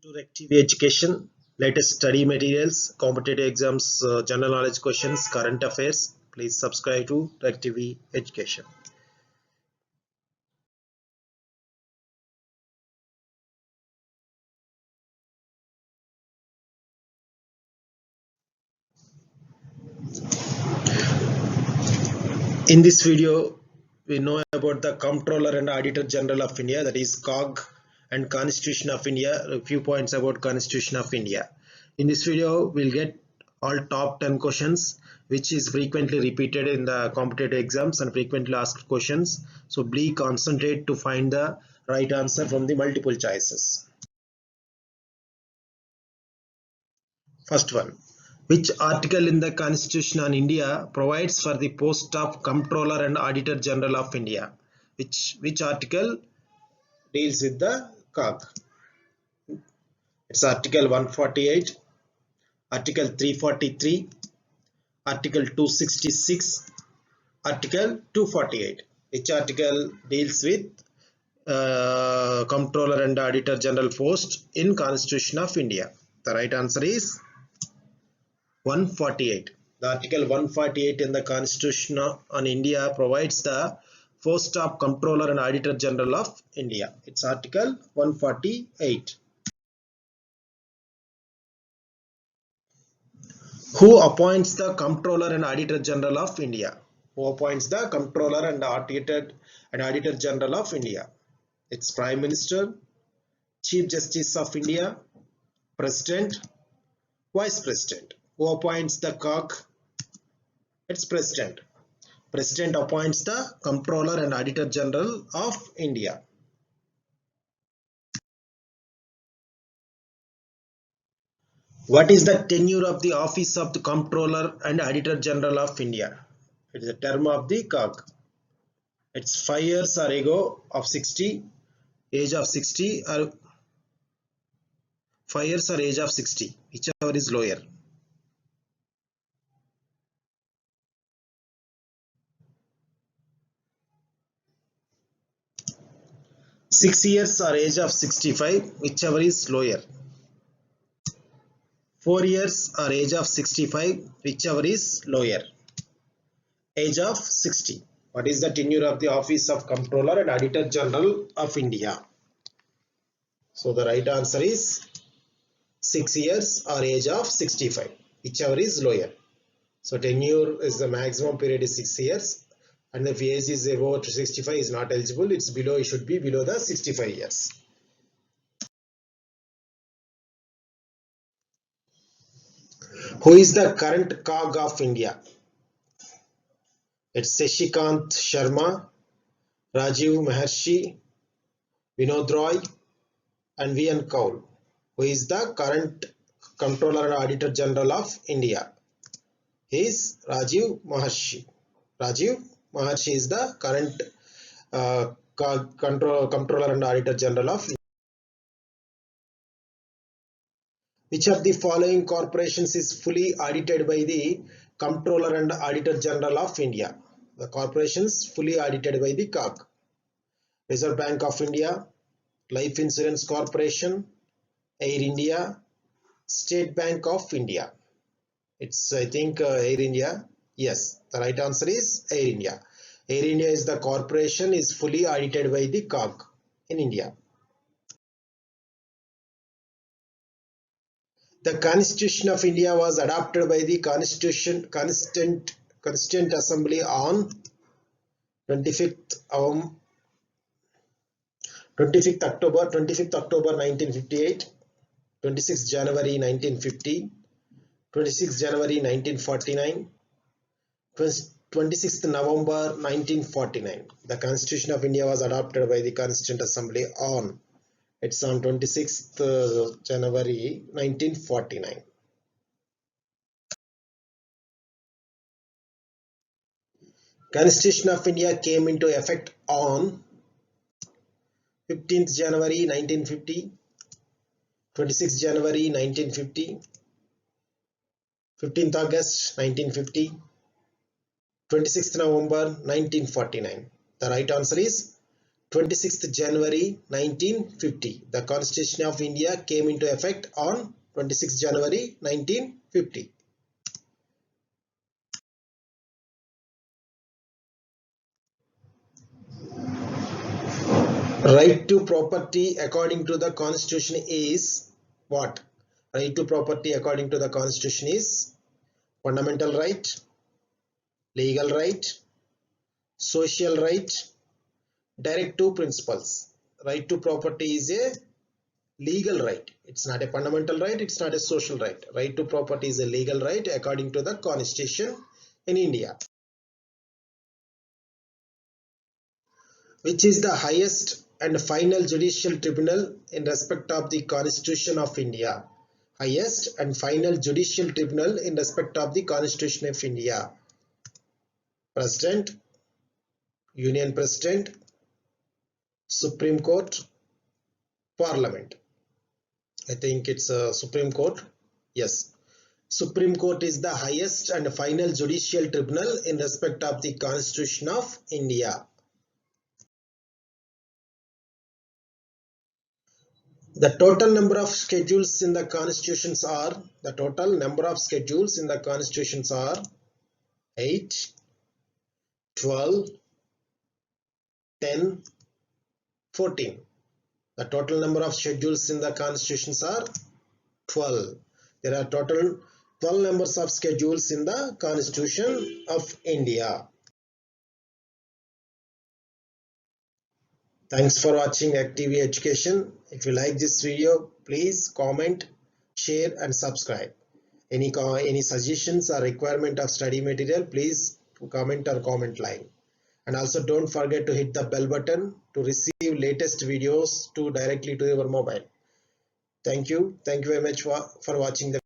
To RECTV education, latest study materials, competitive exams, general knowledge questions, current affairs. Please subscribe to RECTV education. In this video, we know about the Comptroller and Auditor General of India, that is COG, and Constitution of India. A few points about Constitution of India. In this video, we'll get all top 10 questions, which is frequently repeated in the competitive exams and frequently asked questions. So please concentrate to find the right answer from the multiple choices. First one. Which article in the Constitution of India provides for the post of Comptroller and Auditor General of India? Which article deals with the COG? It's Article 148, Article 343, Article 266, Article 248. Which article deals with Comptroller and Auditor General post in Constitution of India? The right answer is 148. The Article 148 in the Constitution on India provides the post of Comptroller and Auditor General of India. It's Article 148. Who appoints the Comptroller and Auditor General of India? Who appoints the Comptroller and Auditor General of India? It's Prime Minister, Chief Justice of India, President, Vice President. Who appoints the COG? It's President. President appoints the Comptroller and Auditor General of India. What is the tenure of the office of the Comptroller and Auditor General of India? It is a term of the COG. It's 5 years or ago of 60, age of 60, or 5 years or age of 60, whichever is lower. 6 years or age of 65, whichever is lower. 4 years or age of 65, whichever is lower. Age of 60. What is the tenure of the office of Comptroller and Auditor General of India? So the right answer is 6 years or age of 65, whichever is lower. So tenure is the maximum period is 6 years, and if age is above 65 is not eligible. It's below, it should be below the 65 years. Who is the current COG of India? It's Shashikant Sharma, Rajiv Maharshi, Vinod Roy, and V.N. Kaul. Who is the current Comptroller and Auditor General of India? He is Rajiv Maharshi. Rajiv Maharshi is the current Comptroller and Auditor General of India. Which of the following corporations is fully audited by the Comptroller and Auditor General of India? The corporations fully audited by the COG. Reserve Bank of India, Life Insurance Corporation, Air India, State Bank of India. It's, I think, Air India. Yes, the right answer is Air India. Air India is the corporation is fully audited by the COG in India. The Constitution of India was adopted by the Constituent Assembly on 25th October 1958, 26th January 1950, 26th January 1949, 26th November 1949. The Constitution of India was adopted by the Constituent Assembly on 26th January 1949. Constitution of India came into effect on 15th January 1950, 26th January 1950, 15th August 1950, 26th November 1949. The right answer is 26th January 1950. The Constitution of India came into effect on 26th January 1950. Right to property according to the Constitution is what? Right to property according to the Constitution is fundamental right, legal right, social right, directive principles. Right to property is a legal right. It's not a fundamental right, it's not a social right. Right to property is a legal right according to the Constitution in India. Which is the highest and final judicial tribunal in respect of the Constitution of India? Highest and final judicial tribunal in respect of the Constitution of India. President, Union President, Supreme Court, Parliament. I think it's a Supreme Court. Yes. Supreme Court is the highest and final judicial tribunal in respect of the Constitution of India. The total number of schedules in the constitutions are, 8, 12, 10, 14. The total number of schedules in the constitutions are 12. There are total 12 numbers of schedules in the Constitution of India. Thanks for watching RECTV Education. If you like this video, please comment, share and subscribe. Any suggestions or requirement of study material, please comment or comment line. And also don't forget to hit the bell button to receive latest videos directly to your mobile. Thank you very much for watching the